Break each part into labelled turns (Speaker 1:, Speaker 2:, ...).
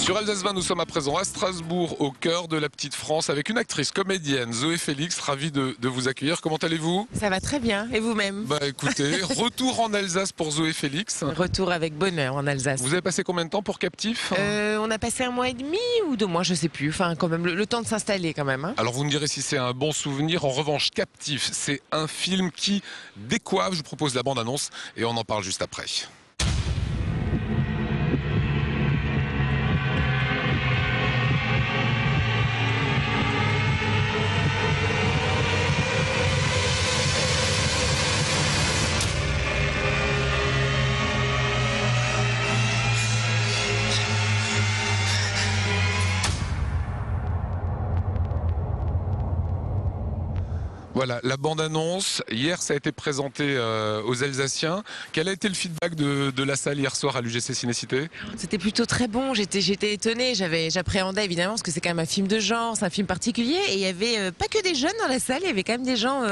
Speaker 1: Sur Alsace 20, nous sommes à présent à Strasbourg, au cœur de la petite France, avec une actrice comédienne, Zoé Félix. Ravie de vous accueillir. Comment allez-vous?
Speaker 2: Ça va très bien. Et vous-même?
Speaker 1: Bah écoutez, retour en Alsace pour Zoé Félix.
Speaker 2: Retour avec bonheur en Alsace.
Speaker 1: Vous avez passé combien de temps pour Captif?
Speaker 2: On a passé 1 mois et demi ou 2 mois, je sais plus. Enfin, quand même, le temps de s'installer quand même. Hein.
Speaker 1: Alors vous me direz si c'est un bon souvenir. En revanche, Captif, c'est un film qui décoiffe. Je vous propose la bande-annonce et on en parle juste après. Voilà, la bande-annonce. Hier, ça a été présenté aux Alsaciens. Quel a été le feedback de la salle hier soir à l'UGC Cinécité?
Speaker 2: C'était plutôt très bon. J'étais étonnée. J'appréhendais évidemment parce que c'est quand même un film de genre, c'est un film particulier. Et il y avait pas que des jeunes dans la salle. Il y avait quand même des gens,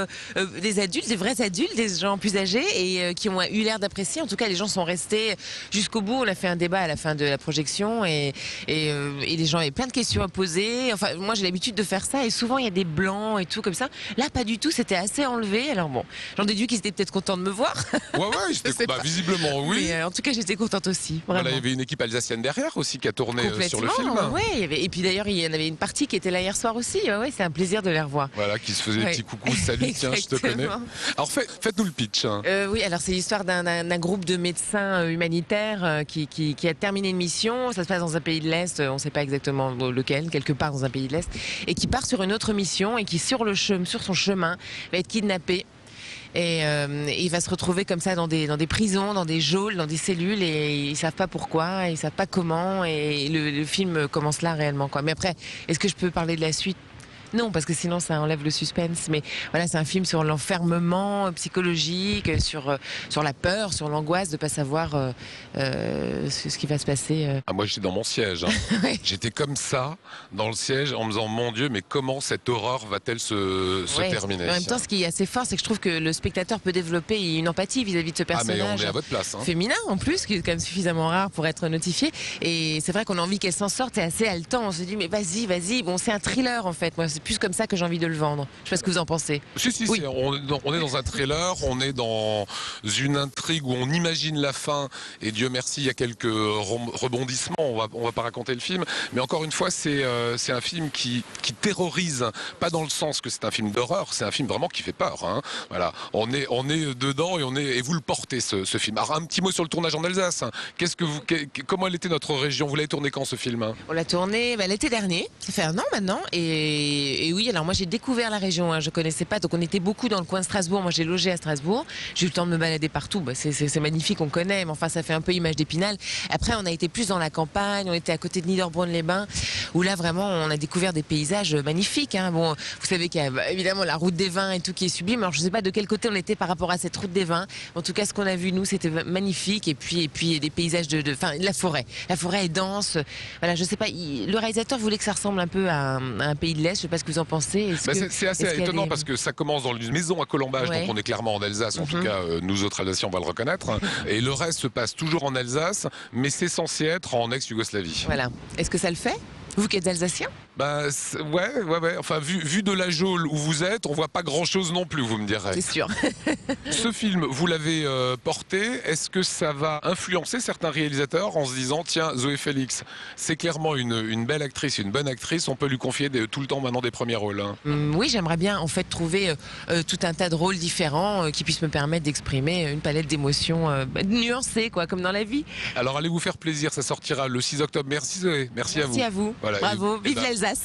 Speaker 2: des adultes, des vrais adultes, des gens plus âgés et qui ont eu l'air d'apprécier. En tout cas, les gens sont restés jusqu'au bout. On a fait un débat à la fin de la projection et les gens avaient plein de questions à poser. Enfin, moi, j'ai l'habitude de faire ça et souvent il y a des blancs et tout comme ça. Là, pas du tout, c'était assez enlevé. Alors bon, j'en déduis qu'ils étaient peut-être contents de me voir.
Speaker 1: Ouais, visiblement oui.
Speaker 2: Mais, en tout cas, j'étais contente aussi.
Speaker 1: Voilà, il y avait une équipe alsacienne derrière aussi qui a tourné sur le film.
Speaker 2: Ouais, et puis d'ailleurs, il y en avait une partie qui était là hier soir aussi. Ouais, c'est un plaisir de les revoir.
Speaker 1: Voilà, qui se faisait des petits coucous, salut, tiens, je te connais. Alors faites-nous le pitch.
Speaker 2: Oui, alors c'est l'histoire d'un groupe de médecins humanitaires qui a terminé une mission. Ça se passe dans un pays de l'Est, on ne sait pas exactement lequel, quelque part dans un pays de l'Est, et qui part sur une autre mission et qui sur son chemin va être kidnappé. Et il va se retrouver comme ça dans des prisons, dans des geôles, dans des cellules, et ils savent pas pourquoi, ils savent pas comment, et le film commence là réellement, quoi. Mais après, est-ce que je peux parler de la suite? Non, parce que sinon ça enlève le suspense. Mais voilà, c'est un film sur l'enfermement psychologique, sur la peur, sur l'angoisse de pas savoir ce qui va se passer.
Speaker 1: Ah, moi j'étais dans mon siège.
Speaker 2: Ouais.
Speaker 1: J'étais comme ça, dans le siège, en me disant mon Dieu, mais comment cette horreur va-t-elle se terminer?
Speaker 2: En même temps, ce qui est assez fort, c'est que je trouve que le spectateur peut développer une empathie vis-à-vis de ce personnage.
Speaker 1: Ah, mais on est à votre place.
Speaker 2: Féminin en plus, qui est quand même suffisamment rare pour être notifié. Et c'est vrai qu'on a envie qu'elle s'en sorte. C'est assez haletant. On se dit mais vas-y. Bon, c'est un thriller en fait. Moi, c'est plus comme ça que j'ai envie de le vendre. Je sais pas ce que vous en pensez.
Speaker 1: Si,
Speaker 2: oui.
Speaker 1: on est dans un trailer, on est dans une intrigue où on imagine la fin, et Dieu merci, il y a quelques rebondissements, on va pas raconter le film, mais encore une fois, c'est un film qui terrorise, pas dans le sens que c'est un film d'horreur, c'est un film vraiment qui fait peur. Voilà, on est dedans et vous le portez, ce film. Alors, un petit mot sur le tournage en Alsace. Comment elle était notre région? Vous l'avez tourné quand, ce film?
Speaker 2: On l'a tourné l'été dernier, ça fait 1 an maintenant, et oui, alors moi j'ai découvert la région, je connaissais pas, donc on était beaucoup dans le coin de Strasbourg, moi j'ai logé à Strasbourg, j'ai eu le temps de me balader partout, c'est magnifique, on connaît, mais enfin ça fait un peu image d'Épinal. Après on a été plus dans la campagne, on était à côté de Niederbronn-les-Bains, où là vraiment on a découvert des paysages magnifiques. Bon, vous savez qu'il y a évidemment la route des vins et tout qui est sublime, alors je sais pas de quel côté on était par rapport à cette route des vins, en tout cas ce qu'on a vu nous c'était magnifique, et puis des paysages de la forêt est dense, voilà, je sais pas, le réalisateur voulait que ça ressemble un peu à un pays de l'Est, je sais pas ce que vous en pensez.
Speaker 1: C'est assez étonnant parce que ça commence dans une maison à Colombage, donc on est clairement en Alsace, en tout cas nous autres Alsaciens on va le reconnaître, et le reste se passe toujours en Alsace, mais c'est censé être en ex-Yougoslavie.
Speaker 2: Voilà, est-ce que ça le fait? Vous qui êtes Alsacien?
Speaker 1: Ouais. Enfin, vu de la geôle où vous êtes, on voit pas grand-chose non plus, vous me direz.
Speaker 2: C'est sûr.
Speaker 1: Ce film, vous l'avez porté. Est-ce que ça va influencer certains réalisateurs en se disant, tiens, Zoé Félix, c'est clairement une belle actrice, une bonne actrice, on peut lui confier tout le temps maintenant des premiers rôles?
Speaker 2: Oui, j'aimerais bien en fait trouver tout un tas de rôles différents qui puissent me permettre d'exprimer une palette d'émotions nuancées, quoi, comme dans la vie.
Speaker 1: Alors allez vous faire plaisir, ça sortira le 6 octobre. Merci Zoé, merci à vous.
Speaker 2: Merci à vous.
Speaker 1: Voilà,
Speaker 2: bravo, vive l'Alsace.